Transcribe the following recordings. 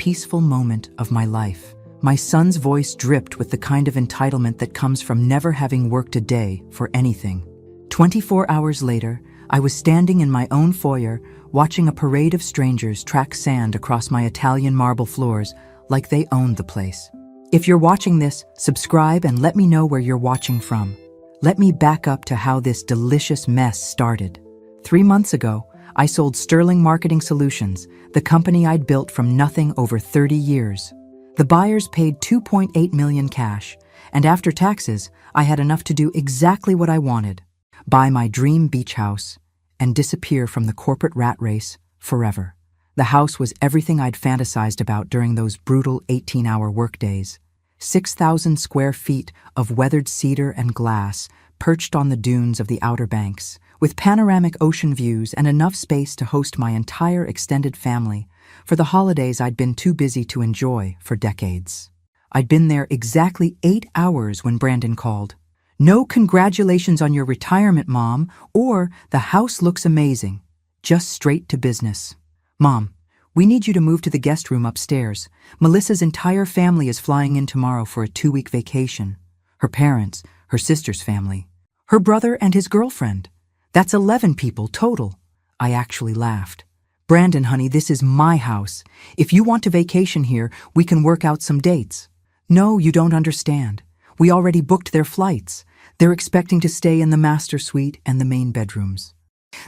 peaceful moment of my life. My son's voice dripped with the kind of entitlement that comes from never having worked a day for anything. 24 hours later, I was standing in my own foyer, watching a parade of strangers track sand across my Italian marble floors like they owned the place. If you're watching this, subscribe and let me know where you're watching from. Let me back up to how this delicious mess started. 3 months ago, I sold Sterling Marketing Solutions, the company I'd built from nothing over 30 years. The buyers paid $2.8 million cash, and after taxes, I had enough to do exactly what I wanted: buy my dream beach house and disappear from the corporate rat race forever. The house was everything I'd fantasized about during those brutal 18-hour workdays. 6,000 square feet of weathered cedar and glass perched on the dunes of the Outer Banks, with panoramic ocean views and enough space to host my entire extended family for the holidays I'd been too busy to enjoy for decades. I'd been there exactly 8 hours when Brandon called. "No congratulations on your retirement, Mom," or "the house looks amazing." Just straight to business. "Mom, we need you to move to the guest room upstairs. Melissa's entire family is flying in tomorrow for a 2-week vacation. Her parents, her sister's family, her brother and his girlfriend. That's 11 people total." I actually laughed. "Brandon, honey, this is my house. If you want to vacation here, we can work out some dates." "No, you don't understand. We already booked their flights. They're expecting to stay in the master suite and the main bedrooms.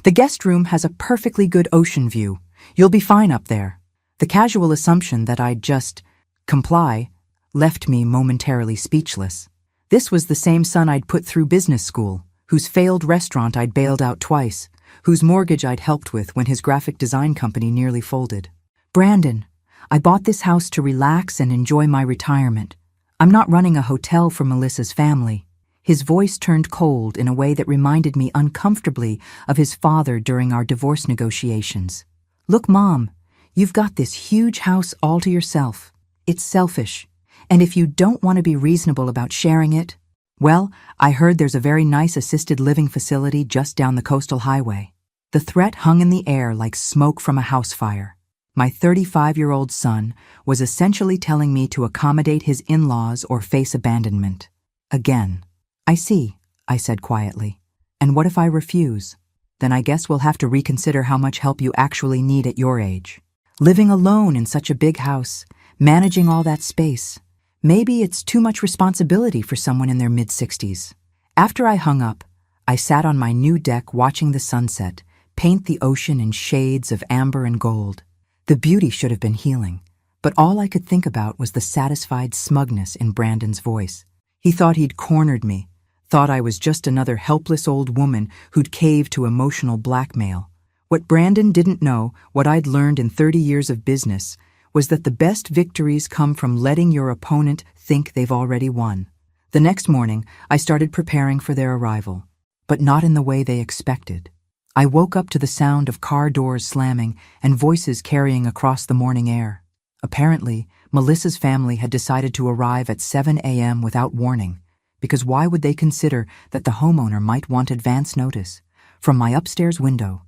The guest room has a perfectly good ocean view. You'll be fine up there." The casual assumption that I'd just comply left me momentarily speechless. This was the same son I'd put through business school, whose failed restaurant I'd bailed out twice, whose mortgage I'd helped with when his graphic design company nearly folded. "Brandon, I bought this house to relax and enjoy my retirement. I'm not running a hotel for Melissa's family." His voice turned cold in a way that reminded me uncomfortably of his father during our divorce negotiations. "Look, Mom, you've got this huge house all to yourself. It's selfish. And if you don't want to be reasonable about sharing it, well, I heard there's a very nice assisted living facility just down the coastal highway." The threat hung in the air like smoke from a house fire. My 35-year-old son was essentially telling me to accommodate his in-laws or face abandonment. Again. "I see," I said quietly. "And what if I refuse? Then I guess we'll have to reconsider how much help you actually need at your age. Living alone in such a big house, managing all that space. Maybe it's too much responsibility for someone in their mid-60s. After I hung up, I sat on my new deck watching the sunset paint the ocean in shades of amber and gold. The beauty should have been healing, but all I could think about was the satisfied smugness in Brandon's voice. He thought he'd cornered me, thought I was just another helpless old woman who'd caved to emotional blackmail. What Brandon didn't know, what I'd learned in 30 years of business, was that the best victories come from letting your opponent think they've already won. The next morning, I started preparing for their arrival, but not in the way they expected. I woke up to the sound of car doors slamming and voices carrying across the morning air. Apparently, Melissa's family had decided to arrive at 7 a.m. without warning, because why would they consider that the homeowner might want advance notice? From my upstairs window,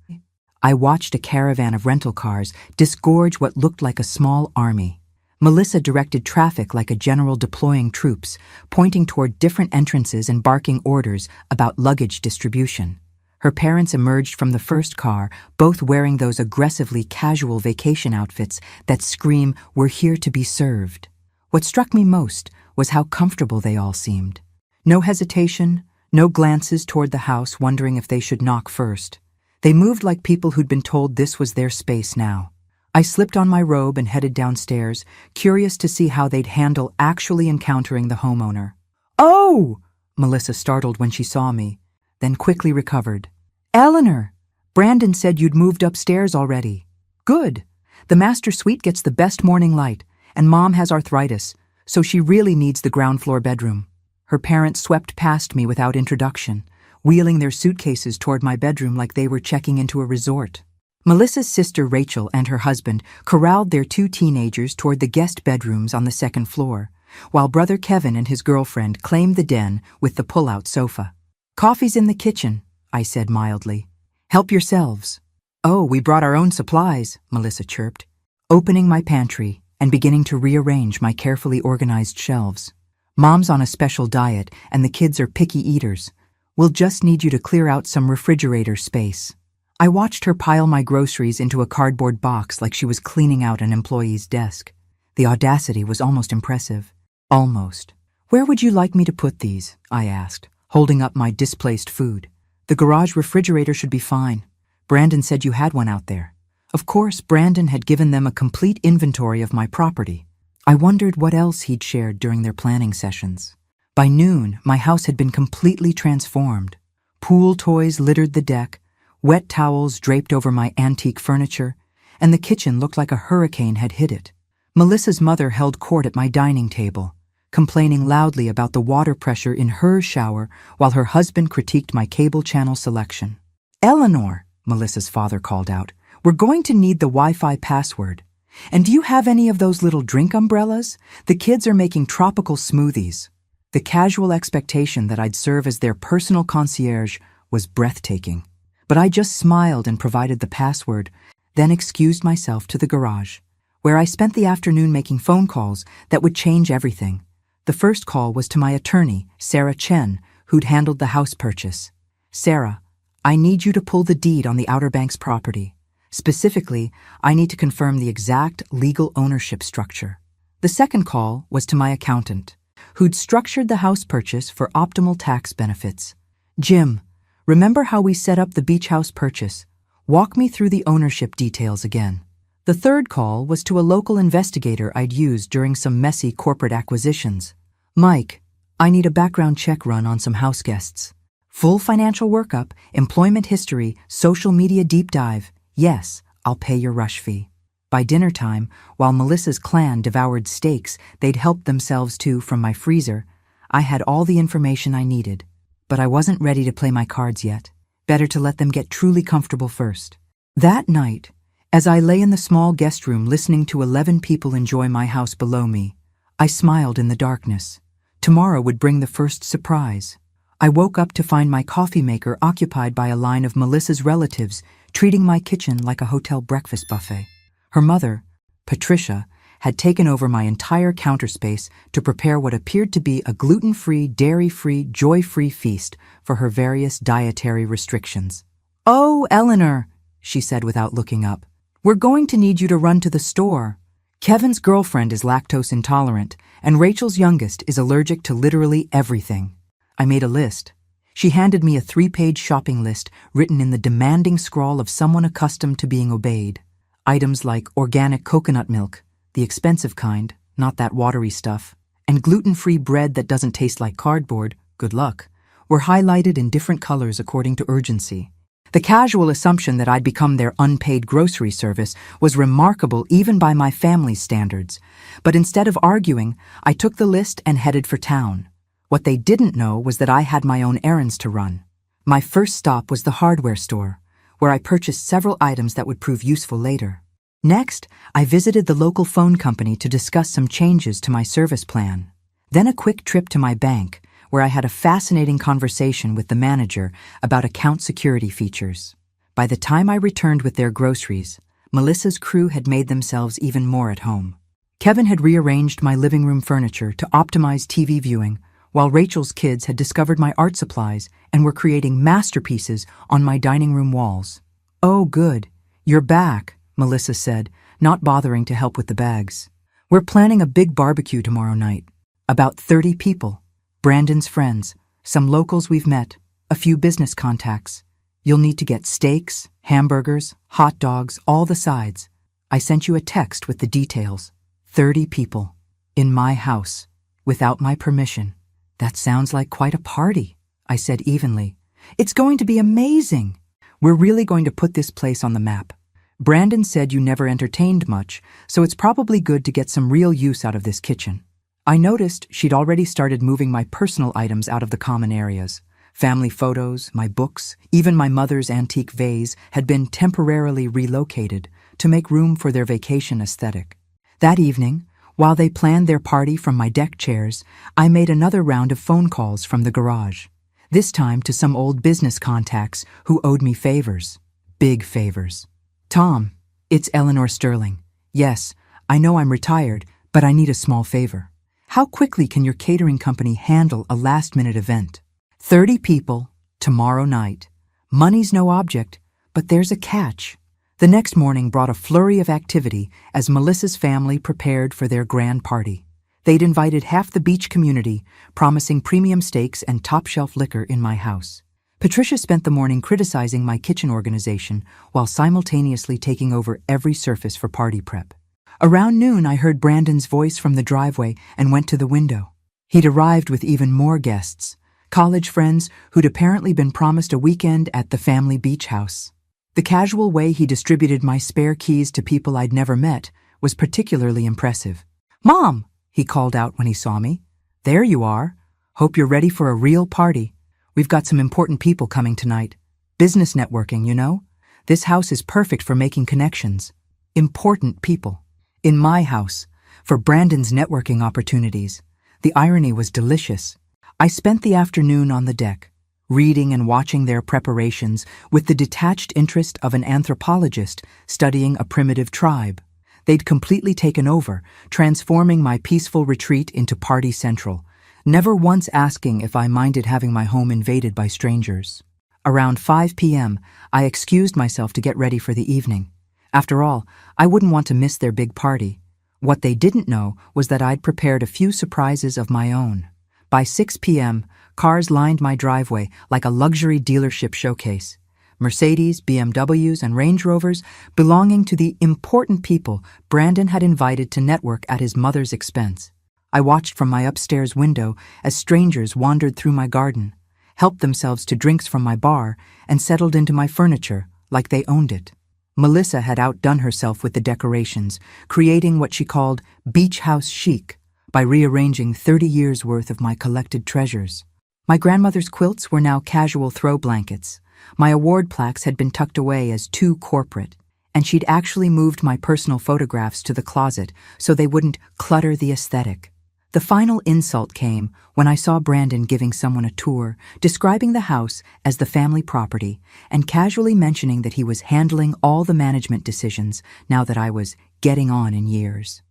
I watched a caravan of rental cars disgorge what looked like a small army. Melissa directed traffic like a general deploying troops, pointing toward different entrances and barking orders about luggage distribution. Her parents emerged from the first car, both wearing those aggressively casual vacation outfits that scream, "We're here to be served." What struck me most was how comfortable they all seemed. No hesitation, no glances toward the house wondering if they should knock first. They moved like people who'd been told this was their space now. I slipped on my robe and headed downstairs, curious to see how they'd handle actually encountering the homeowner. "Oh!" Melissa startled when she saw me, then quickly recovered. "Eleanor, Brandon said you'd moved upstairs already." "Good. The master suite gets the best morning light, and Mom has arthritis, so she really needs the ground floor bedroom." Her parents swept past me without introduction, wheeling their suitcases toward my bedroom like they were checking into a resort. Melissa's sister Rachel and her husband corralled their 2 teenagers toward the guest bedrooms on the second floor, while brother Kevin and his girlfriend claimed the den with the pull-out sofa. "Coffee's in the kitchen," I said mildly. "Help yourselves." "Oh, we brought our own supplies," Melissa chirped, opening my pantry and beginning to rearrange my carefully organized shelves. Mom's on a special diet and the kids are picky eaters. We'll just need you to clear out some refrigerator space. I watched her pile my groceries into a cardboard box like she was cleaning out an employee's desk. The audacity was almost impressive. Almost. "Where would you like me to put these?" I asked, holding up my displaced food. "The garage refrigerator should be fine. Brandon said you had one out there." Of course, Brandon had given them a complete inventory of my property. I wondered what else he'd shared during their planning sessions. By noon, my house had been completely transformed. Pool toys littered the deck, wet towels draped over my antique furniture, and the kitchen looked like a hurricane had hit it. Melissa's mother held court at my dining table, complaining loudly about the water pressure in her shower while her husband critiqued my cable channel selection. "Eleanor," Melissa's father called out, "we're going to need the Wi-Fi password. And do you have any of those little drink umbrellas? The kids are making tropical smoothies." The casual expectation that I'd serve as their personal concierge was breathtaking. But I just smiled and provided the password, then excused myself to the garage, where I spent the afternoon making phone calls that would change everything. The first call was to my attorney, Sarah Chen, who'd handled the house purchase. "Sarah, I need you to pull the deed on the Outer Banks property. Specifically, I need to confirm the exact legal ownership structure." The second call was to my accountant, who'd structured the house purchase for optimal tax benefits. "Jim, remember how we set up the beach house purchase? Walk me through the ownership details again." The third call was to a local investigator I'd used during some messy corporate acquisitions. "Mike, I need a background check run on some house guests. Full financial workup, employment history, social media deep dive. Yes, I'll pay your rush fee." By dinner time, while Melissa's clan devoured steaks they'd helped themselves to from my freezer, I had all the information I needed. But I wasn't ready to play my cards yet. Better to let them get truly comfortable first. That night, as I lay in the small guest room listening to 11 people enjoy my house below me, I smiled in the darkness. Tomorrow would bring the first surprise. I woke up to find my coffee maker occupied by a line of Melissa's relatives, treating my kitchen like a hotel breakfast buffet. Her mother, Patricia, had taken over my entire counter space to prepare what appeared to be a gluten-free, dairy-free, joy-free feast for her various dietary restrictions. "Oh, Eleanor," she said without looking up, "we're going to need you to run to the store. Kevin's girlfriend is lactose intolerant, and Rachel's youngest is allergic to literally everything." I made a list. She handed me a 3-page shopping list written in the demanding scrawl of someone accustomed to being obeyed. Items like organic coconut milk, the expensive kind, not that watery stuff, and gluten-free bread that doesn't taste like cardboard, good luck, were highlighted in different colors according to urgency. The casual assumption that I'd become their unpaid grocery service was remarkable even by my family's standards. But instead of arguing, I took the list and headed for town. What they didn't know was that I had my own errands to run. My first stop was the hardware store, where I purchased several items that would prove useful later. Next, I visited the local phone company to discuss some changes to my service plan. Then a quick trip to my bank, where I had a fascinating conversation with the manager about account security features. By the time I returned with their groceries, Melissa's crew had made themselves even more at home. Kevin had rearranged my living room furniture to optimize TV viewing, while Rachel's kids had discovered my art supplies and were creating masterpieces on my dining room walls. "Oh, good. You're back," Melissa said, not bothering to help with the bags. "We're planning a big barbecue tomorrow night. About 30 people. Brandon's friends, some locals we've met, a few business contacts. You'll need to get steaks, hamburgers, hot dogs, all the sides. I sent you a text with the details. 30 people. In my house. Without my permission." "That sounds like quite a party," I said evenly. "It's going to be amazing. We're really going to put this place on the map. Brandon said you never entertained much, so it's probably good to get some real use out of this kitchen." I noticed she'd already started moving my personal items out of the common areas. Family photos, my books, even my mother's antique vase had been temporarily relocated to make room for their vacation aesthetic. That evening, while they planned their party from my deck chairs, I made another round of phone calls from the garage, this time to some old business contacts who owed me favors. Big favors. "Tom, it's Eleanor Sterling. Yes, I know I'm retired, but I need a small favor. How quickly can your catering company handle a last-minute event? 30 people, tomorrow night. Money's no object, but there's a catch. The next morning brought a flurry of activity as Melissa's family prepared for their grand party. They'd invited half the beach community, promising premium steaks and top-shelf liquor in my house. Patricia spent the morning criticizing my kitchen organization while simultaneously taking over every surface for party prep. Around noon, I heard Brandon's voice from the driveway and went to the window. He'd arrived with even more guests, college friends who'd apparently been promised a weekend at the family beach house. The casual way he distributed my spare keys to people I'd never met was particularly impressive. "Mom!" he called out when he saw me. "There you are. Hope you're ready for a real party. We've got some important people coming tonight. Business networking, you know? This house is perfect for making connections. Important people. In my house, for Brandon's networking opportunities." The irony was delicious. I spent the afternoon on the deck, reading and watching their preparations with the detached interest of an anthropologist studying a primitive tribe. They'd completely taken over, transforming my peaceful retreat into party central, never once asking if I minded having my home invaded by strangers. Around 5 p.m., I excused myself to get ready for the evening. After all, I wouldn't want to miss their big party. What they didn't know was that I'd prepared a few surprises of my own. By 6 p.m., cars lined my driveway like a luxury dealership showcase. Mercedes, BMWs, and Range Rovers belonging to the important people Brandon had invited to network at his mother's expense. I watched from my upstairs window as strangers wandered through my garden, helped themselves to drinks from my bar, and settled into my furniture like they owned it. Melissa had outdone herself with the decorations, creating what she called beach house chic by rearranging 30 years' worth of my collected treasures. My grandmother's quilts were now casual throw blankets. My award plaques had been tucked away as too corporate, and she'd actually moved my personal photographs to the closet so they wouldn't clutter the aesthetic. The final insult came when I saw Brandon giving someone a tour, describing the house as the family property, and casually mentioning that he was handling all the management decisions now that I was getting on in years.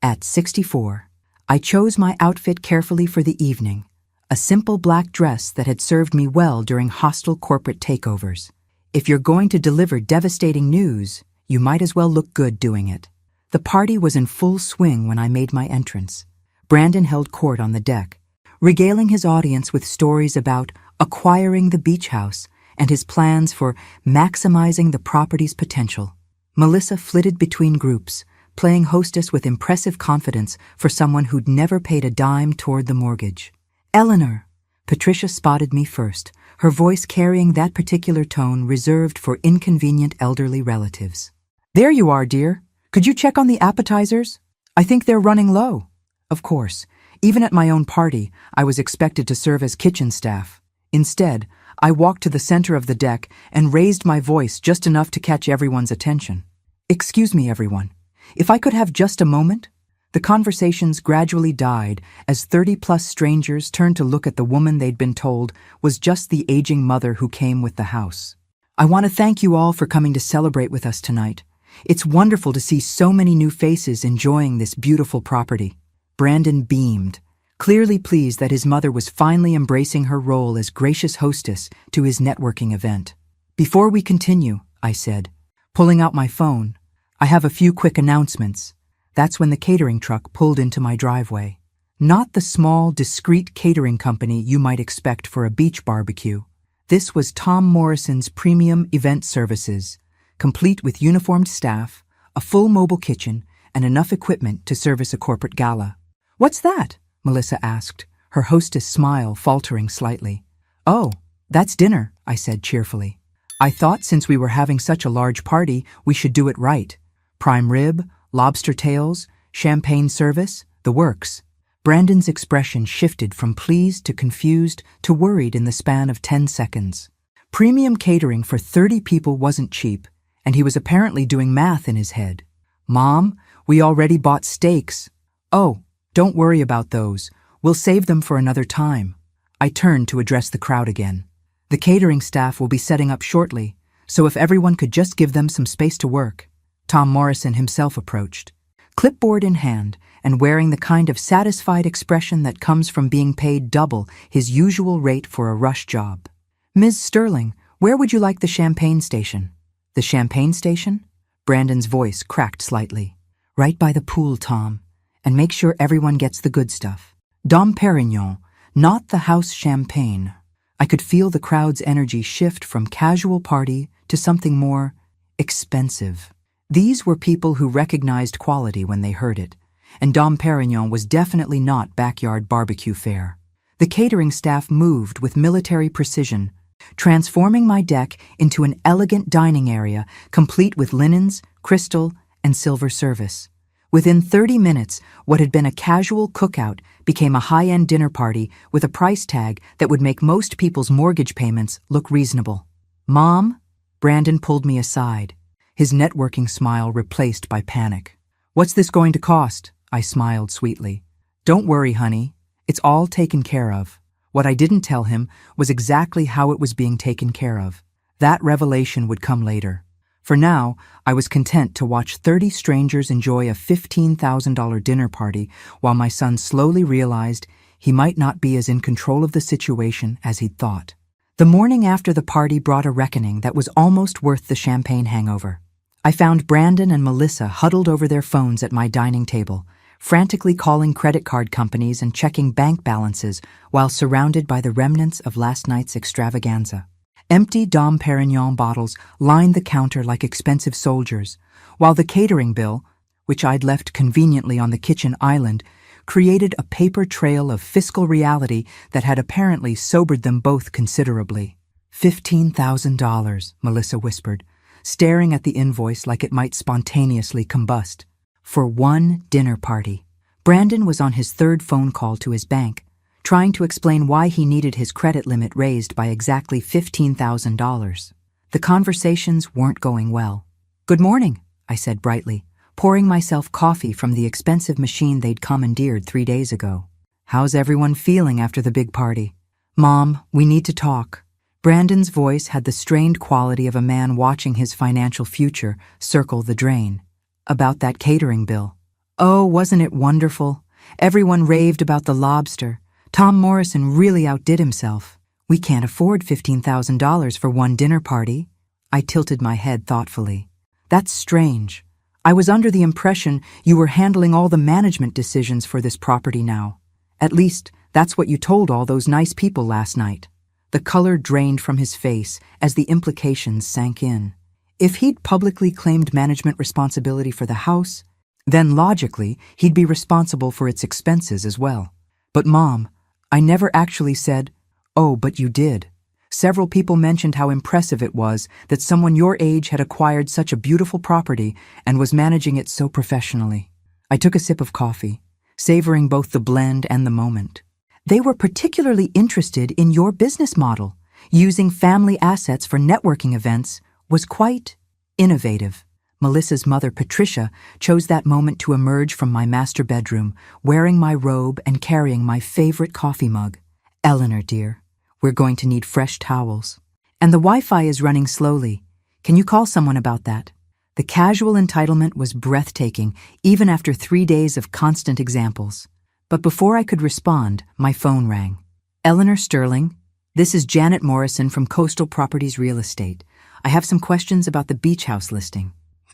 At 64, I chose my outfit carefully for the evening, a simple black dress that had served me well during hostile corporate takeovers. If you're going to deliver devastating news, you might as well look good doing it. The party was in full swing when I made my entrance. Brandon held court on the deck, regaling his audience with stories about acquiring the beach house and his plans for maximizing the property's potential. Melissa flitted between groups, playing hostess with impressive confidence for someone who'd never paid a dime toward the mortgage. "Eleanor," Patricia spotted me first, her voice carrying that particular tone reserved for inconvenient elderly relatives. "There you are, dear. Could you check on the appetizers? I think they're running low." Of course, even at my own party, I was expected to serve as kitchen staff. Instead, I walked to the center of the deck and raised my voice just enough to catch everyone's attention. "Excuse me, everyone. If I could have just a moment?" The conversations gradually died as 30-plus strangers turned to look at the woman they'd been told was just the aging mother who came with the house. "I want to thank you all for coming to celebrate with us tonight. It's wonderful to see so many new faces enjoying this beautiful property." Brandon beamed, clearly pleased that his mother was finally embracing her role as gracious hostess to his networking event. "Before we continue," I said, pulling out my phone, "I have a few quick announcements." That's when the catering truck pulled into my driveway. Not the small, discreet catering company you might expect for a beach barbecue. This was Tom Morrison's premium event services, complete with uniformed staff, a full mobile kitchen, and enough equipment to service a corporate gala. "What's that?" Melissa asked, her hostess smile faltering slightly. "Oh, that's dinner," I said cheerfully. "I thought since we were having such a large party, we should do it right. Prime rib, lobster tails, champagne service, the works." Brandon's expression shifted from pleased to confused to worried in the span of 10 seconds. Premium catering for 30 people wasn't cheap, and he was apparently doing math in his head. "Mom, we already bought steaks." "Oh, don't worry about those. We'll save them for another time." I turned to address the crowd again. "The catering staff will be setting up shortly, so if everyone could just give them some space to work." Tom Morrison himself approached, clipboard in hand and wearing the kind of satisfied expression that comes from being paid double his usual rate for a rush job. "Ms. Sterling, where would you like the champagne station?" "The champagne station?" Brandon's voice cracked slightly. "Right by the pool, Tom, and make sure everyone gets the good stuff. Dom Perignon, not the house champagne." I could feel the crowd's energy shift from casual party to something more expensive. These were people who recognized quality when they heard it, and Dom Perignon was definitely not backyard barbecue fare. The catering staff moved with military precision, transforming my deck into an elegant dining area complete with linens, crystal, and silver service. Within 30 minutes, what had been a casual cookout became a high-end dinner party with a price tag that would make most people's mortgage payments look reasonable. "Mom?" Brandon pulled me aside, his networking smile replaced by panic. "What's this going to cost?" I smiled sweetly. "Don't worry, honey. It's all taken care of." What I didn't tell him was exactly how it was being taken care of. That revelation would come later. For now, I was content to watch 30 strangers enjoy a $15,000 dinner party while my son slowly realized he might not be as in control of the situation as he'd thought. The morning after the party brought a reckoning that was almost worth the champagne hangover. I found Brandon and Melissa huddled over their phones at my dining table, frantically calling credit card companies and checking bank balances while surrounded by the remnants of last night's extravaganza. Empty Dom Perignon bottles lined the counter like expensive soldiers, while the catering bill, which I'd left conveniently on the kitchen island, created a paper trail of fiscal reality that had apparently sobered them both considerably. $15,000, Melissa whispered, staring at the invoice like it might spontaneously combust. For one dinner party. Brandon was on his third phone call to his bank, trying to explain why he needed his credit limit raised by exactly $15,000. The conversations weren't going well. "Good morning," I said brightly, pouring myself coffee from the expensive machine they'd commandeered 3 days ago. "How's everyone feeling after the big party?" "Mom, we need to talk." Brandon's voice had the strained quality of a man watching his financial future circle the drain. "About that catering bill." "Oh, wasn't it wonderful? Everyone raved about the lobster. Tom Morrison really outdid himself. We can't afford $15,000 for one dinner party." I tilted my head thoughtfully. "That's strange. I was under the impression you were handling all the management decisions for this property now. At least, that's what you told all those nice people last night." The color drained from his face as the implications sank in. If he'd publicly claimed management responsibility for the house, then logically he'd be responsible for its expenses as well. "But Mom, I never actually said." "Oh, but you did. Several people mentioned how impressive it was that someone your age had acquired such a beautiful property and was managing it so professionally." I took a sip of coffee, savoring both the blend and the moment. "They were particularly interested in your business model. Using family assets for networking events was quite innovative." Melissa's mother, Patricia, chose that moment to emerge from my master bedroom, wearing my robe and carrying my favorite coffee mug. "Eleanor, dear, we're going to need fresh towels. And the Wi-Fi is running slowly. Can you call someone about that?" The casual entitlement was breathtaking, even after 3 days of constant examples. But before I could respond, my phone rang. "Eleanor Sterling, this is Janet Morrison from Coastal Properties Real Estate. I have some questions about the beach house listing."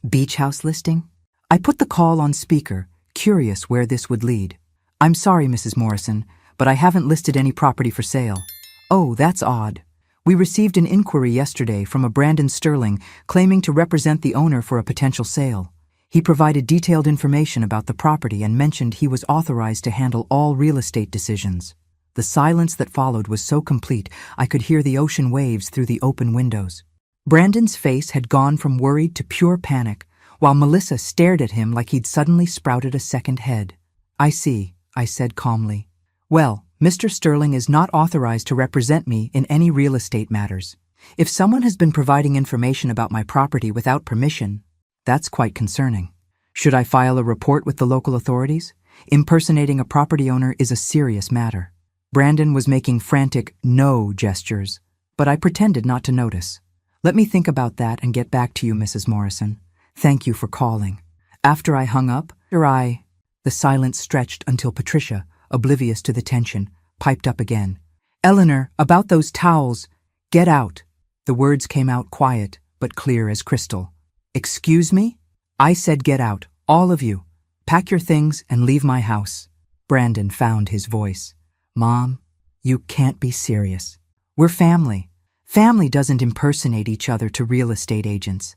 "Beach house listing?" I put the call on speaker, curious where this would lead. "I'm sorry, Mrs. Morrison, but I haven't listed any property for sale." "Oh, that's odd. We received an inquiry yesterday from a Brandon Sterling claiming to represent the owner for a potential sale. He provided detailed information about the property and mentioned he was authorized to handle all real estate decisions." The silence that followed was so complete I could hear the ocean waves through the open windows. Brandon's face had gone from worried to pure panic, while Melissa stared at him like he'd suddenly sprouted a second head. "I see," I said calmly. "Well, Mr. Sterling is not authorized to represent me in any real estate matters. If someone has been providing information about my property without permission, that's quite concerning. Should I file a report with the local authorities? Impersonating a property owner is a serious matter." Brandon was making frantic no gestures, but I pretended not to notice. "Let me think about that and get back to you, Mrs. Morrison. Thank you for calling. After I hung up, the silence stretched until Patricia, oblivious to the tension, piped up again. Eleanor, about those towels. Get out. The words came out quiet, but clear as crystal. Excuse me? I said get out, all of you. Pack your things and leave my house. Brandon found his voice. Mom, you can't be serious. We're family. Family doesn't impersonate each other to real estate agents.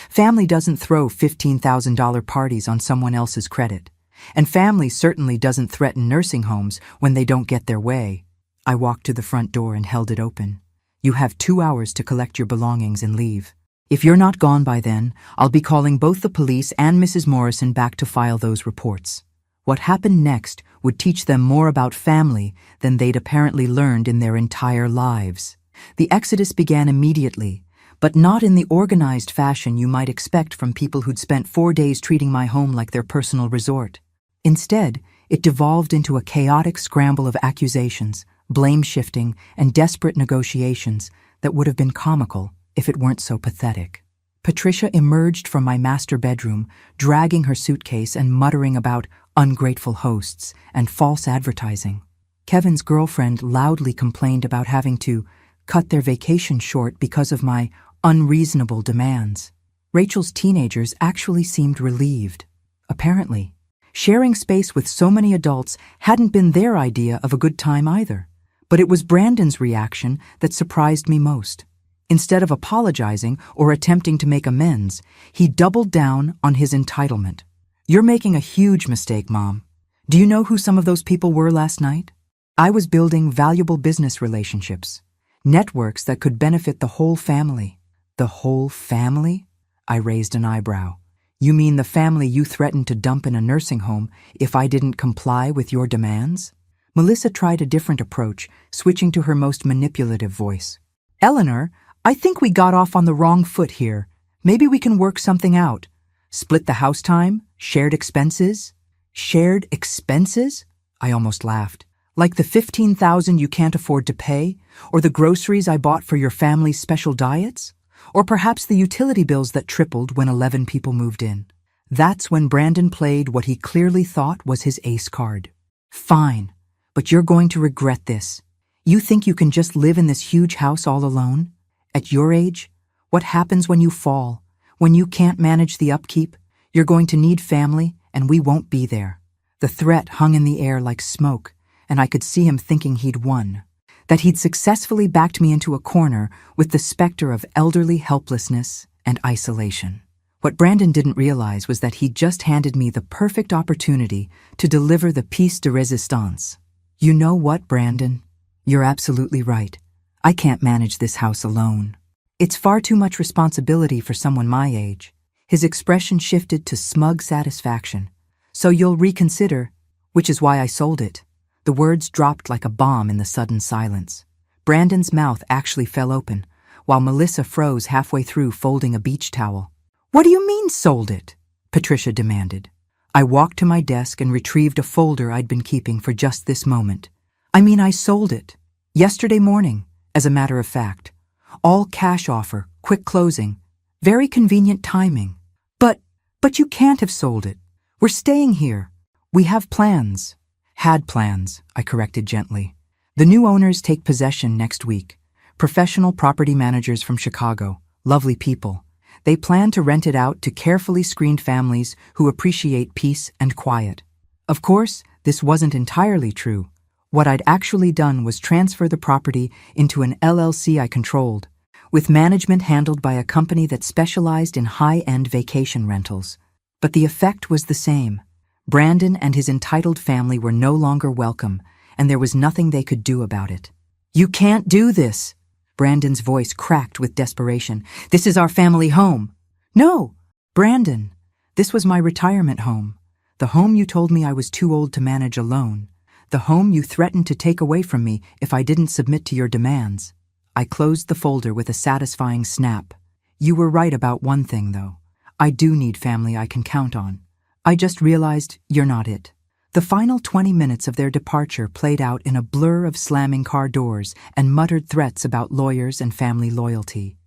Family doesn't throw $15,000 parties on someone else's credit. And family certainly doesn't threaten nursing homes when they don't get their way. I walked to the front door and held it open. You have 2 hours to collect your belongings and leave. If you're not gone by then, I'll be calling both the police and Mrs. Morrison back to file those reports. What happened next would teach them more about family than they'd apparently learned in their entire lives. The exodus began immediately, but not in the organized fashion you might expect from people who'd spent 4 days treating my home like their personal resort. Instead, it devolved into a chaotic scramble of accusations, blame-shifting, and desperate negotiations that would have been comical if it weren't so pathetic. Patricia emerged from my master bedroom, dragging her suitcase and muttering about ungrateful hosts and false advertising. Kevin's girlfriend loudly complained about having to cut their vacation short because of my unreasonable demands. Rachel's teenagers actually seemed relieved. Apparently, sharing space with so many adults hadn't been their idea of a good time either. But it was Brandon's reaction that surprised me most. Instead of apologizing or attempting to make amends, he doubled down on his entitlement. You're making a huge mistake, Mom. Do you know who some of those people were last night? I was building valuable business relationships, networks that could benefit the whole family. The whole family? I raised an eyebrow. You mean the family you threatened to dump in a nursing home if I didn't comply with your demands? Melissa tried a different approach, switching to her most manipulative voice. Eleanor, I think we got off on the wrong foot here. Maybe we can work something out. Split the house time? Shared expenses? Shared expenses? I almost laughed. Like the $15,000 you can't afford to pay? Or the groceries I bought for your family's special diets? Or perhaps the utility bills that tripled when 11 people moved in? That's when Brandon played what he clearly thought was his ace card. Fine, but you're going to regret this. You think you can just live in this huge house all alone? At your age, what happens when you fall? When you can't manage the upkeep? You're going to need family, and we won't be there. The threat hung in the air like smoke, and I could see him thinking he'd won. That he'd successfully backed me into a corner with the specter of elderly helplessness and isolation. What Brandon didn't realize was that he'd just handed me the perfect opportunity to deliver the piece de resistance. You know what, Brandon? You're absolutely right. I can't manage this house alone. It's far too much responsibility for someone my age. His expression shifted to smug satisfaction. So you'll reconsider, which is why I sold it. The words dropped like a bomb in the sudden silence. Brandon's mouth actually fell open, while Melissa froze halfway through folding a beach towel. What do you mean sold it? Patricia demanded. I walked to my desk and retrieved a folder I'd been keeping for just this moment. I sold it. Yesterday morning, as a matter of fact. All cash offer, quick closing. Very convenient timing. But you can't have sold it. We're staying here. We have plans. Had plans, I corrected gently. The new owners take possession next week. Professional property managers from Chicago. Lovely people. They plan to rent it out to carefully screened families who appreciate peace and quiet. Of course, this wasn't entirely true. What I'd actually done was transfer the property into an LLC I controlled, with management handled by a company that specialized in high-end vacation rentals. But the effect was the same. Brandon and his entitled family were no longer welcome, and there was nothing they could do about it. You can't do this! Brandon's voice cracked with desperation. This is our family home. No, Brandon, this was my retirement home. The home you told me I was too old to manage alone. The home you threatened to take away from me if I didn't submit to your demands. I closed the folder with a satisfying snap. You were right about one thing, though. I do need family I can count on. I just realized you're not it. The final 20 minutes of their departure played out in a blur of slamming car doors and muttered threats about lawyers and family loyalty.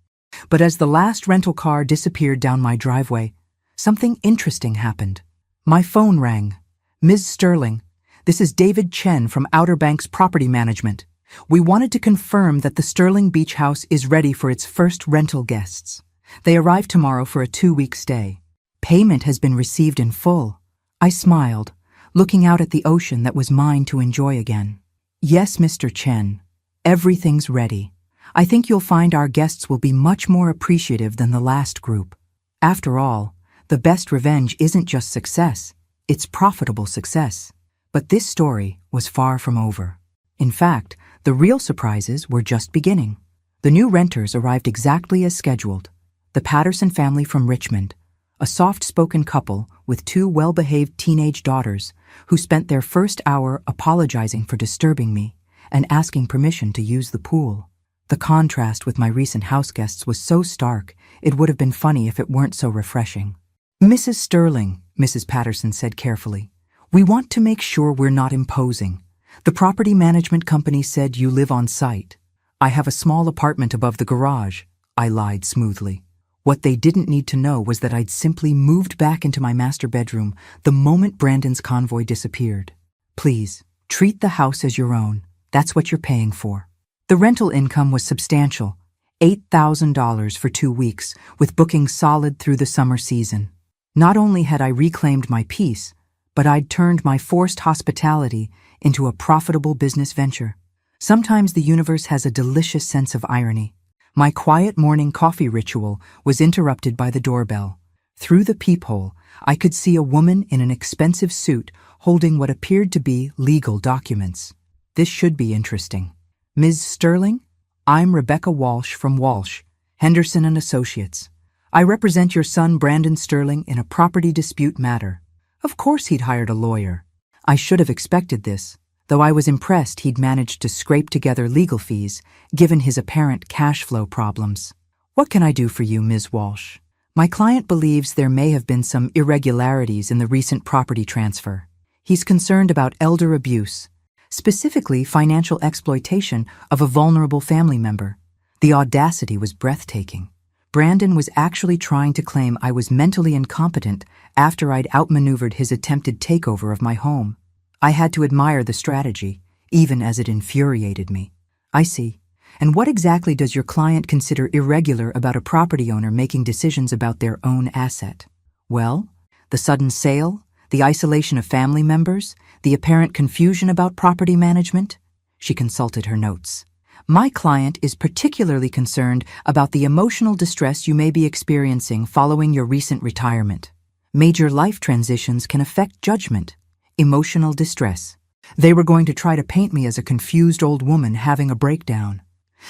But as the last rental car disappeared down my driveway, something interesting happened. My phone rang. Ms. Sterling, this is David Chen from Outer Banks Property Management. We wanted to confirm that the Sterling Beach House is ready for its first rental guests. They arrive tomorrow for a 2-week stay. Payment has been received in full. I smiled, looking out at the ocean that was mine to enjoy again. Yes, Mr. Chen. Everything's ready. I think you'll find our guests will be much more appreciative than the last group. After all, the best revenge isn't just success, it's profitable success. But this story was far from over. In fact, the real surprises were just beginning. The new renters arrived exactly as scheduled. The Patterson family from Richmond, a soft-spoken couple with 2 well-behaved teenage daughters who spent their first hour apologizing for disturbing me and asking permission to use the pool. The contrast with my recent house guests was so stark, it would have been funny if it weren't so refreshing. Mrs. Sterling, Mrs. Patterson said carefully, we want to make sure we're not imposing. The property management company said you live on site. I have a small apartment above the garage, I lied smoothly. What they didn't need to know was that I'd simply moved back into my master bedroom the moment Brandon's convoy disappeared. Please, treat the house as your own. That's what you're paying for. The rental income was substantial, $8,000 for 2 weeks, with bookings solid through the summer season. Not only had I reclaimed my peace, but I'd turned my forced hospitality into a profitable business venture. Sometimes the universe has a delicious sense of irony. My quiet morning coffee ritual was interrupted by the doorbell. Through the peephole, I could see a woman in an expensive suit holding what appeared to be legal documents. This should be interesting. Ms. Sterling, I'm Rebecca Walsh from Walsh, Henderson & Associates. I represent your son Brandon Sterling in a property dispute matter. Of course he'd hired a lawyer. I should have expected this, though I was impressed he'd managed to scrape together legal fees, given his apparent cash flow problems. What can I do for you, Ms. Walsh? My client believes there may have been some irregularities in the recent property transfer. He's concerned about elder abuse, specifically financial exploitation of a vulnerable family member. The audacity was breathtaking. Brandon was actually trying to claim I was mentally incompetent after I'd outmaneuvered his attempted takeover of my home. I had to admire the strategy, even as it infuriated me. I see. And what exactly does your client consider irregular about a property owner making decisions about their own asset? Well, the sudden sale, the isolation of family members, the apparent confusion about property management? She consulted her notes. My client is particularly concerned about the emotional distress you may be experiencing following your recent retirement. Major life transitions can affect judgment. Emotional distress. They were going to try to paint me as a confused old woman having a breakdown.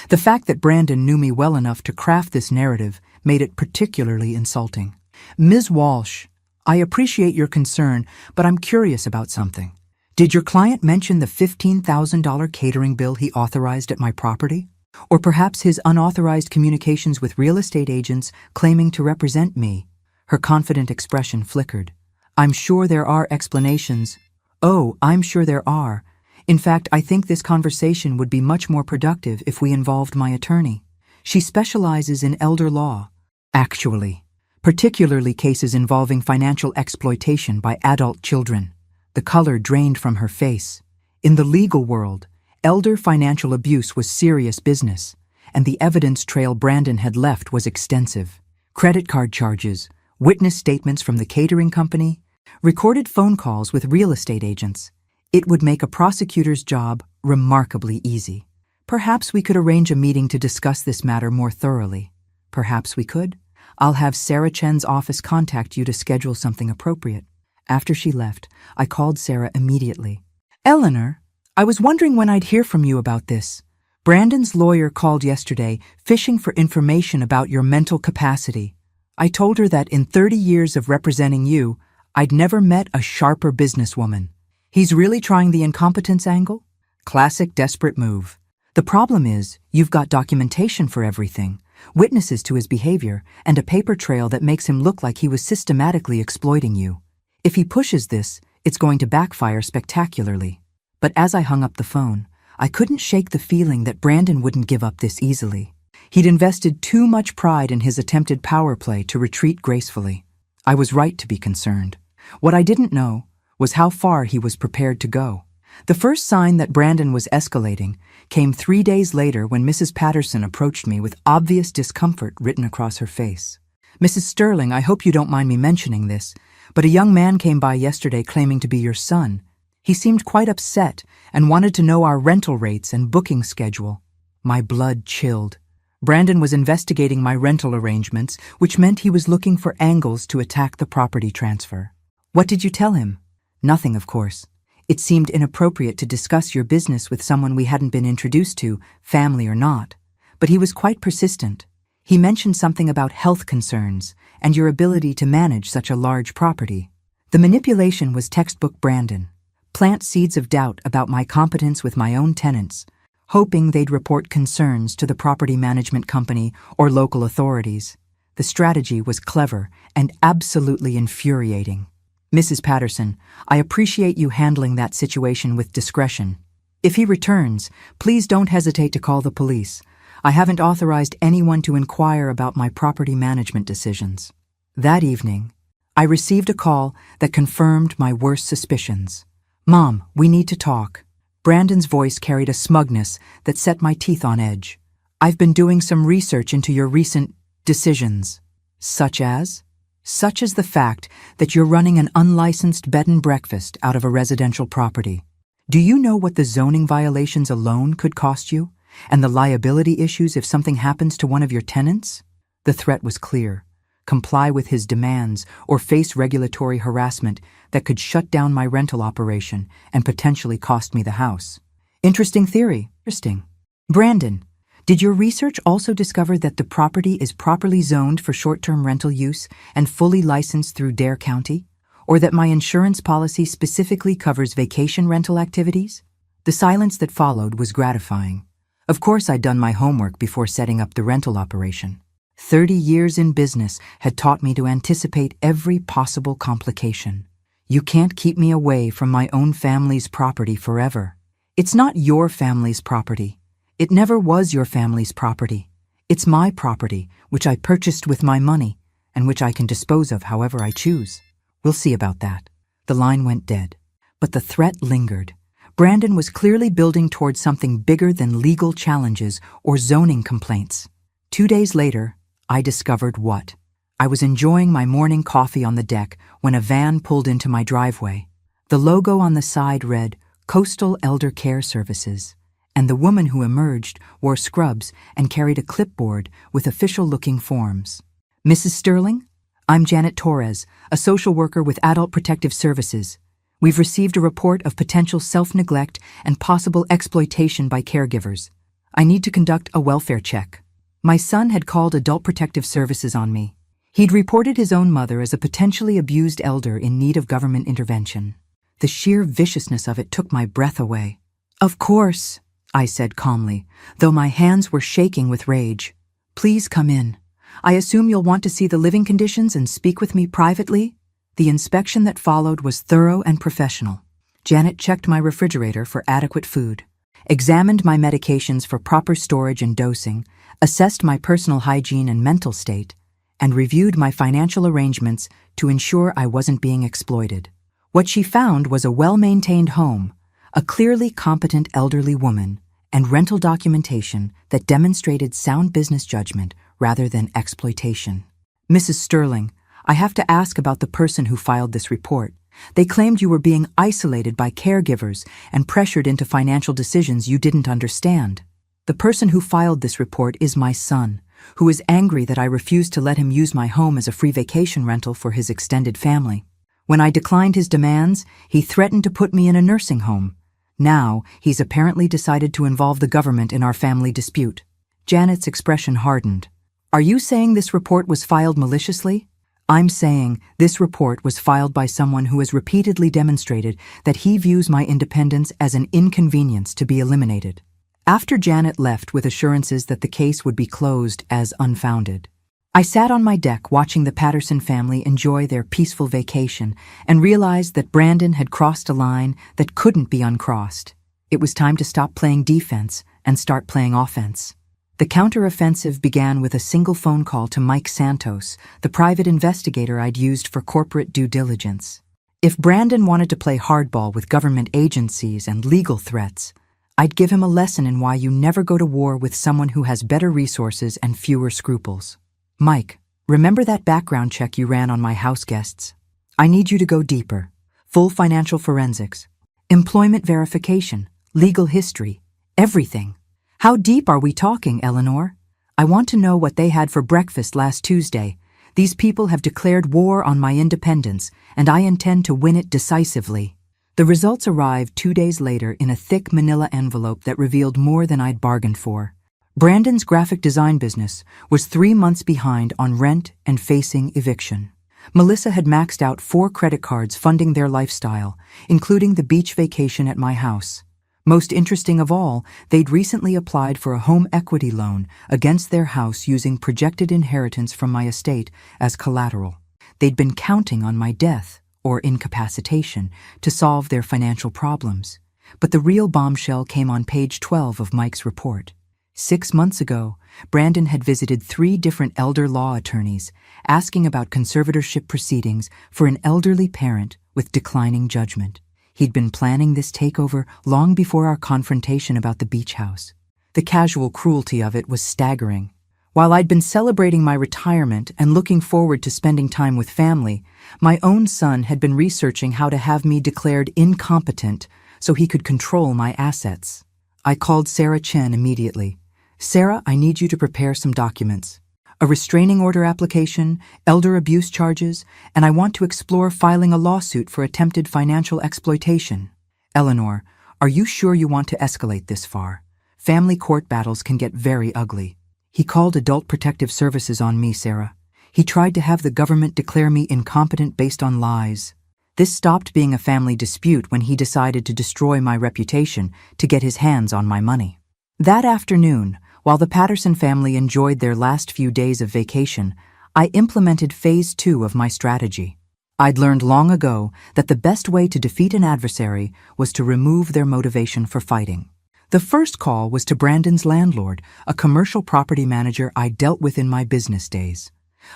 The fact that Brandon knew me well enough to craft this narrative made it particularly insulting. Ms. Walsh, I appreciate your concern, but I'm curious about something. Did your client mention the $15,000 catering bill he authorized at my property? Or perhaps his unauthorized communications with real estate agents claiming to represent me? Her confident expression flickered. I'm sure there are explanations. Oh, I'm sure there are. In fact, I think this conversation would be much more productive if we involved my attorney. She specializes in elder law. Actually, particularly cases involving financial exploitation by adult children. The color drained from her face. In the legal world, elder financial abuse was serious business, and the evidence trail Brandon had left was extensive. Credit card charges, witness statements from the catering company, recorded phone calls with real estate agents. It would make a prosecutor's job remarkably easy. Perhaps we could arrange a meeting to discuss this matter more thoroughly. Perhaps we could. I'll have Sarah Chen's office contact you to schedule something appropriate. After she left, I called Sarah immediately. Eleanor, I was wondering when I'd hear from you about this. Brandon's lawyer called yesterday, fishing for information about your mental capacity. I told her that in 30 years of representing you, I'd never met a sharper businesswoman. He's really trying the incompetence angle? Classic desperate move. The problem is, you've got documentation for everything, witnesses to his behavior, and a paper trail that makes him look like he was systematically exploiting you. If he pushes this, it's going to backfire spectacularly. But as I hung up the phone, I couldn't shake the feeling that Brandon wouldn't give up this easily. He'd invested too much pride in his attempted power play to retreat gracefully. I was right to be concerned. What I didn't know was how far he was prepared to go. The first sign that Brandon was escalating came 3 days later when Mrs. Patterson approached me with obvious discomfort written across her face. "Mrs. Sterling, I hope you don't mind me mentioning this, but a young man came by yesterday claiming to be your son. He seemed quite upset and wanted to know our rental rates and booking schedule." My blood chilled. Brandon was investigating my rental arrangements, which meant he was looking for angles to attack the property transfer. "What did you tell him?" "Nothing, of course. It seemed inappropriate to discuss your business with someone we hadn't been introduced to, family or not. But he was quite persistent. He mentioned something about health concerns and your ability to manage such a large property." The manipulation was textbook Brandon. Plant seeds of doubt about my competence with my own tenants, hoping they'd report concerns to the property management company or local authorities. The strategy was clever and absolutely infuriating. "Mrs. Patterson, I appreciate you handling that situation with discretion. If he returns, please don't hesitate to call the police. I haven't authorized anyone to inquire about my property management decisions." That evening, I received a call that confirmed my worst suspicions. "Mom, we need to talk." Brandon's voice carried a smugness that set my teeth on edge. "I've been doing some research into your recent decisions." "Such as?" "Such as the fact that you're running an unlicensed bed and breakfast out of a residential property. Do you know what the zoning violations alone could cost you? And the liability issues if something happens to one of your tenants?" The threat was clear. Comply with his demands or face regulatory harassment that could shut down my rental operation and potentially cost me the house. Interesting theory. Interesting. "Brandon, did your research also discover that the property is properly zoned for short-term rental use and fully licensed through Dare County? Or that my insurance policy specifically covers vacation rental activities?" The silence that followed was gratifying. Of course, I'd done my homework before setting up the rental operation. 30 years in business had taught me to anticipate every possible complication. You can't keep me away from my own family's property forever. It's not your family's property. It never was your family's property. It's my property, which I purchased with my money, and which I can dispose of however I choose. We'll see about that. The line went dead. But the threat lingered. Brandon was clearly building towards something bigger than legal challenges or zoning complaints. 2 days later, I discovered what. I was enjoying my morning coffee on the deck when a van pulled into my driveway. The logo on the side read Coastal Elder Care Services, and the woman who emerged wore scrubs and carried a clipboard with official-looking forms. "Mrs. Sterling, I'm Janet Torres, a social worker with Adult Protective Services. We've received a report of potential self-neglect and possible exploitation by caregivers. I need to conduct a welfare check." My son had called Adult Protective Services on me. He'd reported his own mother as a potentially abused elder in need of government intervention. The sheer viciousness of it took my breath away. "Of course," I said calmly, though my hands were shaking with rage. "Please come in. I assume you'll want to see the living conditions and speak with me privately?" The inspection that followed was thorough and professional. Janet checked my refrigerator for adequate food, examined my medications for proper storage and dosing, assessed my personal hygiene and mental state, and reviewed my financial arrangements to ensure I wasn't being exploited. What she found was a well-maintained home, a clearly competent elderly woman, and rental documentation that demonstrated sound business judgment rather than exploitation. "Mrs. Sterling, I have to ask about the person who filed this report. They claimed you were being isolated by caregivers and pressured into financial decisions you didn't understand. The person who filed this report is my son, who is angry that I refused to let him use my home as a free vacation rental for his extended family. When I declined his demands, he threatened to put me in a nursing home. Now, he's apparently decided to involve the government in our family dispute." Janet's expression hardened. "Are you saying this report was filed maliciously?" "I'm saying this report was filed by someone who has repeatedly demonstrated that he views my independence as an inconvenience to be eliminated." After Janet left with assurances that the case would be closed as unfounded, I sat on my deck watching the Patterson family enjoy their peaceful vacation and realized that Brandon had crossed a line that couldn't be uncrossed. It was time to stop playing defense and start playing offense. The counteroffensive began with a single phone call to Mike Santos, the private investigator I'd used for corporate due diligence. If Brandon wanted to play hardball with government agencies and legal threats, I'd give him a lesson in why you never go to war with someone who has better resources and fewer scruples. Mike, remember that background check you ran on my house guests? I need you to go deeper. Full financial forensics, employment verification, legal history, everything. How deep are we talking, Eleanor? I want to know what they had for breakfast last Tuesday. These people have declared war on my independence, and I intend to win it decisively. The results arrived 2 days later in a thick manila envelope that revealed more than I'd bargained for. Brandon's graphic design business was 3 months behind on rent and facing eviction. Melissa had maxed out 4 credit cards funding their lifestyle, including the beach vacation at my house. Most interesting of all, they'd recently applied for a home equity loan against their house using projected inheritance from my estate as collateral. They'd been counting on my death, or incapacitation, to solve their financial problems. But the real bombshell came on page 12 of Mike's report. 6 months ago, Brandon had visited 3 different elder law attorneys, asking about conservatorship proceedings for an elderly parent with declining judgment. He'd been planning this takeover long before our confrontation about the beach house. The casual cruelty of it was staggering. While I'd been celebrating my retirement and looking forward to spending time with family, my own son had been researching how to have me declared incompetent so he could control my assets. I called Sarah Chen immediately. Sarah, I need you to prepare some documents. A restraining order application, elder abuse charges, and I want to explore filing a lawsuit for attempted financial exploitation. Eleanor, are you sure you want to escalate this far? Family court battles can get very ugly. He called Adult Protective Services on me, Sarah. He tried to have the government declare me incompetent based on lies. This stopped being a family dispute when he decided to destroy my reputation to get his hands on my money. That afternoon, while the Patterson family enjoyed their last few days of vacation, I implemented phase 2 of my strategy. I'd learned long ago that the best way to defeat an adversary was to remove their motivation for fighting. The first call was to Brandon's landlord, a commercial property manager I dealt with in my business days.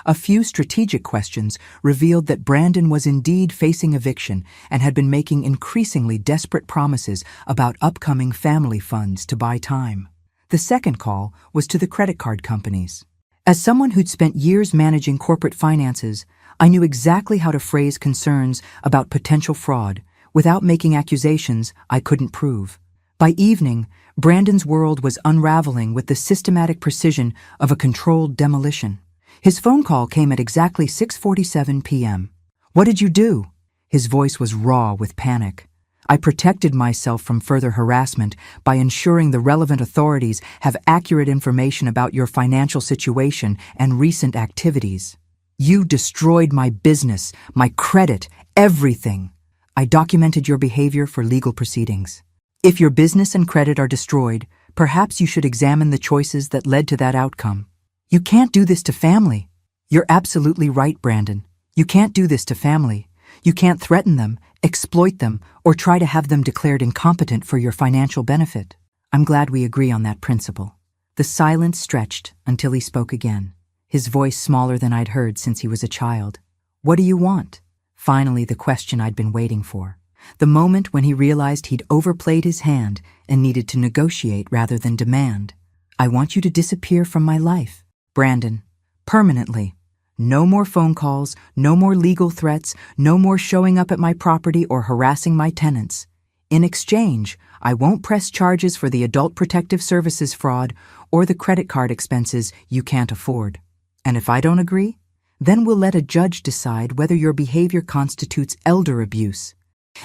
A few strategic questions revealed that Brandon was indeed facing eviction and had been making increasingly desperate promises about upcoming family funds to buy time. The second call was to the credit card companies. As someone who'd spent years managing corporate finances, I knew exactly how to phrase concerns about potential fraud without making accusations I couldn't prove. By evening, Brandon's world was unraveling with the systematic precision of a controlled demolition. His phone call came at exactly 6:47 p.m. What did you do? His voice was raw with panic. I protected myself from further harassment by ensuring the relevant authorities have accurate information about your financial situation and recent activities. You destroyed my business, my credit, everything. I documented your behavior for legal proceedings. If your business and credit are destroyed, perhaps you should examine the choices that led to that outcome. You can't do this to family. You're absolutely right, Brandon. You can't do this to family. You can't threaten them, exploit them, or try to have them declared incompetent for your financial benefit. I'm glad we agree on that principle. The silence stretched until he spoke again, his voice smaller than I'd heard since he was a child. What do you want? Finally, the question I'd been waiting for. The moment when he realized he'd overplayed his hand and needed to negotiate rather than demand. I want you to disappear from my life, Brandon, permanently. No more phone calls, no more legal threats, no more showing up at my property or harassing my tenants. In exchange, I won't press charges for the Adult Protective Services fraud or the credit card expenses you can't afford. And if I don't agree, then we'll let a judge decide whether your behavior constitutes elder abuse.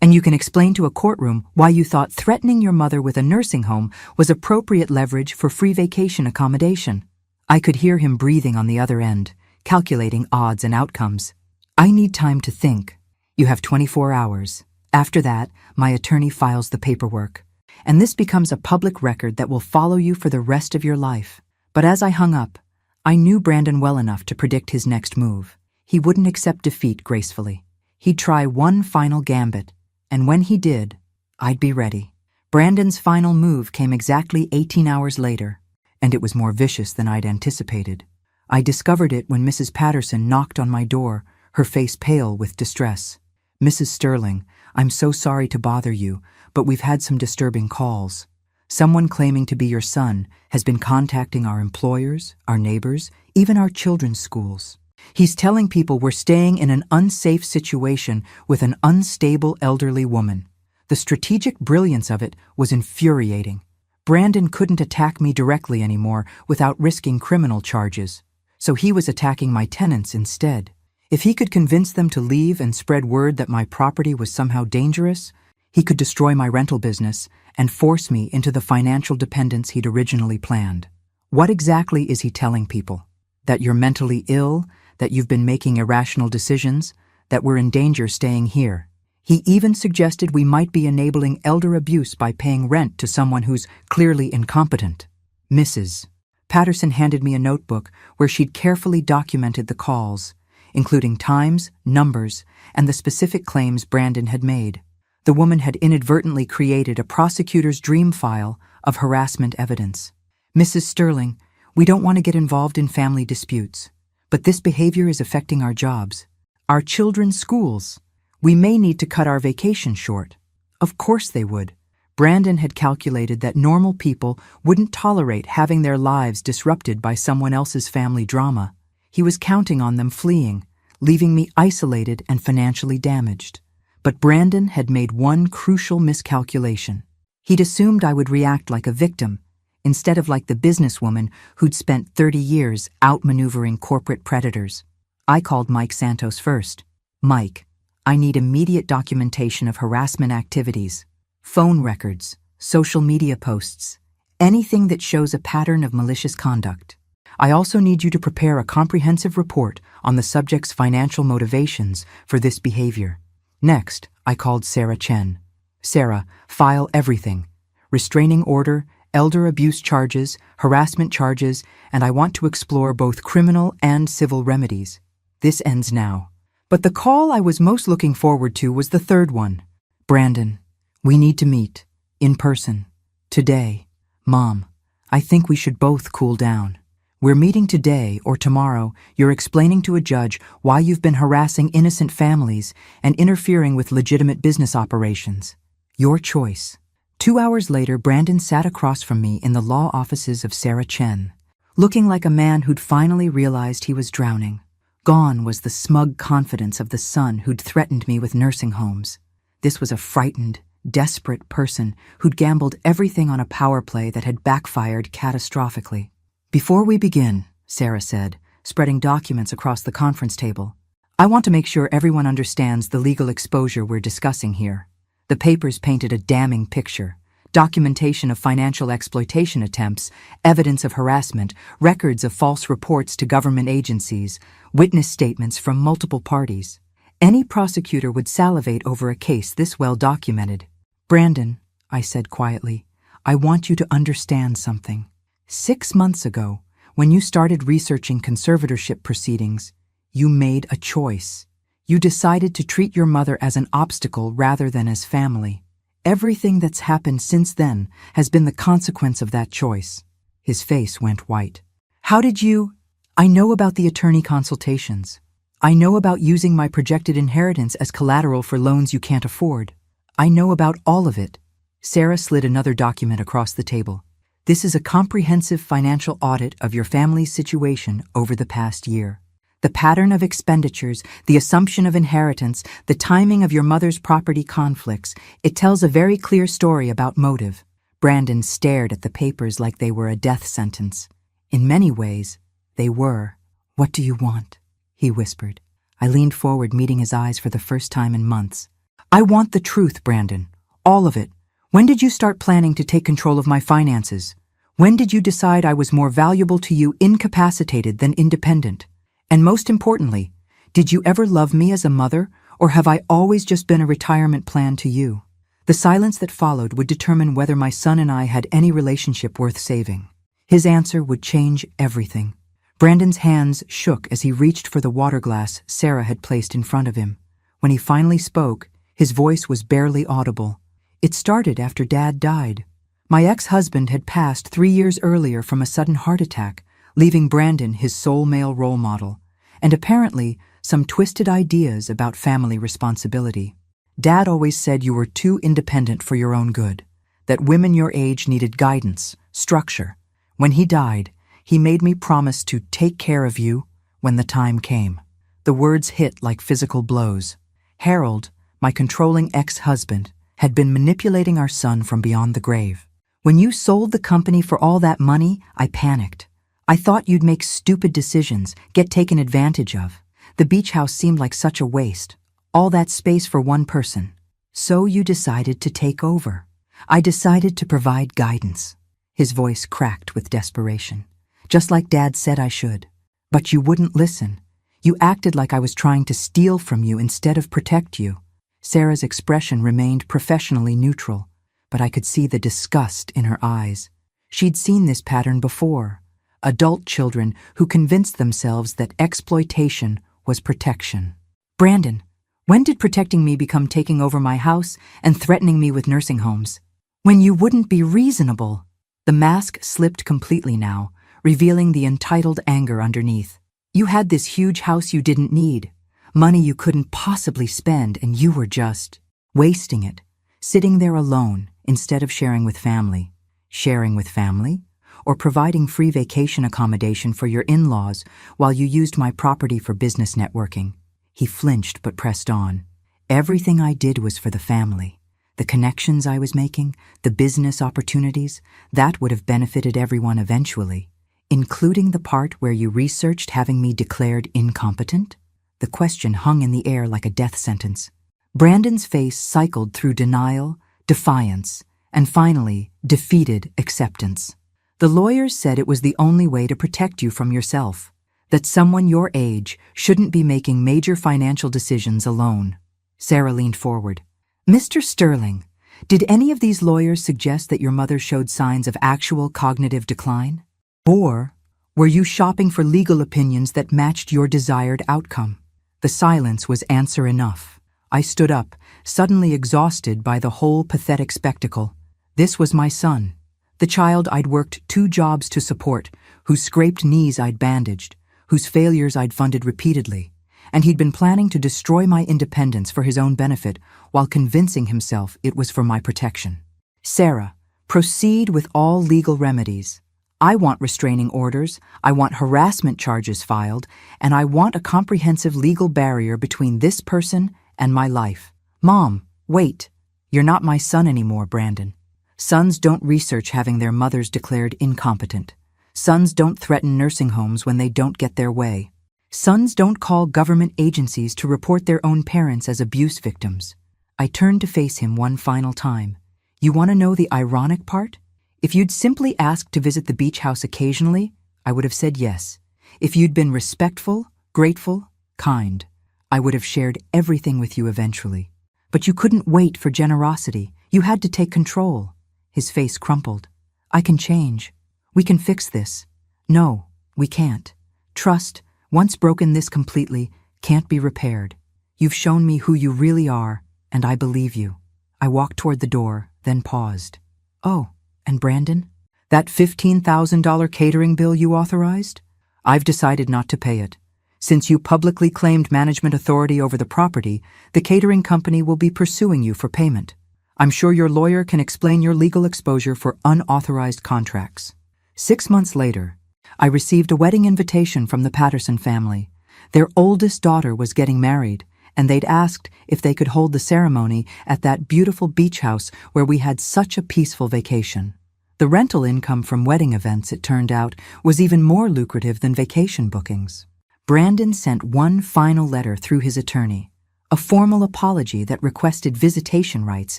And you can explain to a courtroom why you thought threatening your mother with a nursing home was appropriate leverage for free vacation accommodation. I could hear him breathing on the other end, calculating odds and outcomes. I need time to think. You have 24 hours. After that, my attorney files the paperwork. And this becomes a public record that will follow you for the rest of your life. But as I hung up, I knew Brandon well enough to predict his next move. He wouldn't accept defeat gracefully. He'd try one final gambit, and when he did, I'd be ready. Brandon's final move came exactly 18 hours later. and it was more vicious than I'd anticipated. I discovered it when Mrs. Patterson knocked on my door, her face pale with distress. "Mrs. Sterling, I'm so sorry to bother you, but we've had some disturbing calls. Someone claiming to be your son has been contacting our employers, our neighbors, even our children's schools. He's telling people we're staying in an unsafe situation with an unstable elderly woman." The strategic brilliance of it was infuriating. Brandon couldn't attack me directly anymore without risking criminal charges, so he was attacking my tenants instead. If he could convince them to leave and spread word that my property was somehow dangerous, he could destroy my rental business and force me into the financial dependence he'd originally planned. What exactly is he telling people? That you're mentally ill, that you've been making irrational decisions, that we're in danger staying here. He even suggested we might be enabling elder abuse by paying rent to someone who's clearly incompetent. Mrs. Patterson handed me a notebook where she'd carefully documented the calls, including times, numbers, and the specific claims Brandon had made. The woman had inadvertently created a prosecutor's dream file of harassment evidence. "Mrs. Sterling, we don't want to get involved in family disputes, but this behavior is affecting our jobs, our children's schools. We may need to cut our vacation short." Of course they would. Brandon had calculated that normal people wouldn't tolerate having their lives disrupted by someone else's family drama. He was counting on them fleeing, leaving me isolated and financially damaged. But Brandon had made one crucial miscalculation. He'd assumed I would react like a victim, instead of like the businesswoman who'd spent 30 years outmaneuvering corporate predators. I called Mike Santos first. "Mike, I need immediate documentation of harassment activities, phone records, social media posts, anything that shows a pattern of malicious conduct. I also need you to prepare a comprehensive report on the subject's financial motivations for this behavior." Next, I called Sarah Chen. "Sarah, file everything. Restraining order, elder abuse charges, harassment charges, and I want to explore both criminal and civil remedies. This ends now." But the call I was most looking forward to was the third one. "Brandon, we need to meet, in person, today. Mom, I think we should both cool down. We're meeting today or tomorrow. You're explaining to a judge why you've been harassing innocent families and interfering with legitimate business operations. Your choice." 2 hours later, Brandon sat across from me in the law offices of Sarah Chen, looking like a man who'd finally realized he was drowning. Gone was the smug confidence of the son who'd threatened me with nursing homes. This was a frightened, desperate person who'd gambled everything on a power play that had backfired catastrophically. "Before we begin," Sarah said, spreading documents across the conference table, "I want to make sure everyone understands the legal exposure we're discussing here." The papers painted a damning picture. Documentation of financial exploitation attempts, evidence of harassment, records of false reports to government agencies, witness statements from multiple parties. Any prosecutor would salivate over a case this well documented. "Brandon," I said quietly, "I want you to understand something. 6 months ago, when you started researching conservatorship proceedings, you made a choice. You decided to treat your mother as an obstacle rather than as family. Everything that's happened since then has been the consequence of that choice." His face went white. "How did you—" "I know about the attorney consultations. I know about using my projected inheritance as collateral for loans you can't afford. I know about all of it." Sarah slid another document across the table. "This is a comprehensive financial audit of your family's situation over the past year. The pattern of expenditures, the assumption of inheritance, the timing of your mother's property conflicts. It tells a very clear story about motive." Brandon stared at the papers like they were a death sentence. In many ways, they were. "What do you want?" he whispered. I leaned forward, meeting his eyes for the first time in months. "I want the truth, Brandon. All of it. When did you start planning to take control of my finances? When did you decide I was more valuable to you incapacitated than independent? And most importantly, did you ever love me as a mother, or have I always just been a retirement plan to you?" The silence that followed would determine whether my son and I had any relationship worth saving. His answer would change everything. Brandon's hands shook as he reached for the water glass Sarah had placed in front of him. When he finally spoke, his voice was barely audible. "It started after Dad died. My ex-husband had passed 3 years earlier from a sudden heart attack, leaving Brandon his sole male role model, and apparently some twisted ideas about family responsibility. Dad always said you were too independent for your own good, that women your age needed guidance, structure. When he died, he made me promise to take care of you when the time came. The words hit like physical blows. Harold, my controlling ex-husband, had been manipulating our son from beyond the grave. When you sold the company for all that money, I panicked. I thought you'd make stupid decisions, get taken advantage of. The beach house seemed like such a waste. All that space for one person. So you decided to take over. I decided to provide guidance. His voice cracked with desperation. Just like Dad said I should. But you wouldn't listen. You acted like I was trying to steal from you instead of protect you. Sarah's expression remained professionally neutral, but I could see the disgust in her eyes. She'd seen this pattern before. Adult children who convinced themselves that exploitation was protection. Brandon, when did protecting me become taking over my house and threatening me with nursing homes? When you wouldn't be reasonable. The mask slipped completely now, revealing the entitled anger underneath. You had this huge house you didn't need, money you couldn't possibly spend, and you were just wasting it, sitting there alone instead of sharing with family. Sharing with family? Or providing free vacation accommodation for your in-laws while you used my property for business networking. He flinched but pressed on. Everything I did was for the family. The connections I was making, the business opportunities, that would have benefited everyone eventually. Including the part where you researched having me declared incompetent? The question hung in the air like a death sentence. Brandon's face cycled through denial, defiance, and finally, defeated acceptance. The lawyers said it was the only way to protect you from yourself, that someone your age shouldn't be making major financial decisions alone. Sarah leaned forward. Mr. Sterling, did any of these lawyers suggest that your mother showed signs of actual cognitive decline? Or were you shopping for legal opinions that matched your desired outcome? The silence was answer enough. I stood up, suddenly exhausted by the whole pathetic spectacle. This was my son. The child I'd worked 2 jobs to support, whose scraped knees I'd bandaged, whose failures I'd funded repeatedly, and he'd been planning to destroy my independence for his own benefit while convincing himself it was for my protection. Sarah, proceed with all legal remedies. I want restraining orders, I want harassment charges filed, and I want a comprehensive legal barrier between this person and my life. Mom, wait. You're not my son anymore, Brandon. Sons don't research having their mothers declared incompetent. Sons don't threaten nursing homes when they don't get their way. Sons don't call government agencies to report their own parents as abuse victims. I turned to face him one final time. You want to know the ironic part? If you'd simply asked to visit the beach house occasionally, I would have said yes. If you'd been respectful, grateful, kind, I would have shared everything with you eventually. But you couldn't wait for generosity. You had to take control. His face crumpled. I can change. We can fix this. No, we can't. Trust, once broken this completely, can't be repaired. You've shown me who you really are, and I believe you. I walked toward the door, then paused. Oh, and Brandon? That $15,000 catering bill you authorized? I've decided not to pay it. Since you publicly claimed management authority over the property, the catering company will be pursuing you for payment. I'm sure your lawyer can explain your legal exposure for unauthorized contracts. 6 months later, I received a wedding invitation from the Patterson family. Their oldest daughter was getting married, and they'd asked if they could hold the ceremony at that beautiful beach house where we had such a peaceful vacation. The rental income from wedding events, it turned out, was even more lucrative than vacation bookings. Brandon sent one final letter through his attorney, a formal apology that requested visitation rights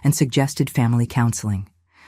and suggested family counseling.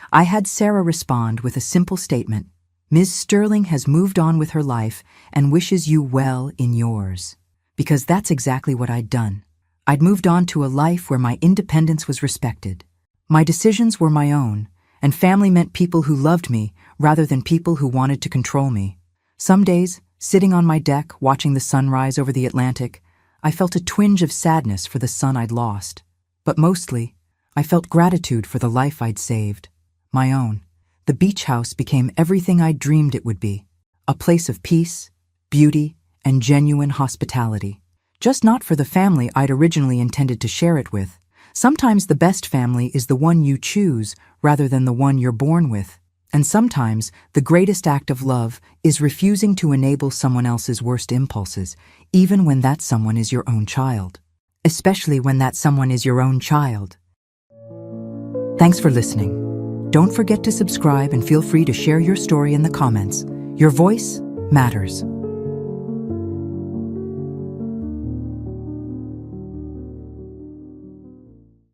I had Sarah respond with a simple statement. Ms. Sterling has moved on with her life and wishes you well in yours. Because that's exactly what I'd done. I'd moved on to a life where my independence was respected. My decisions were my own, and family meant people who loved me rather than people who wanted to control me. Some days, sitting on my deck watching the sunrise over the Atlantic, I felt a twinge of sadness for the son I'd lost. But mostly, I felt gratitude for the life I'd saved. My own. the beach house became everything I dreamed it would be. A place of peace, beauty, and genuine hospitality. Just not for the family I'd originally intended to share it with. Sometimes the best family is the one you choose rather than the one you're born with. And sometimes the greatest act of love is refusing to enable someone else's worst impulses, even when that someone is your own child. Especially when that someone is your own child. Thanks for listening. Don't forget to subscribe and feel free to share your story in the comments. Your voice matters.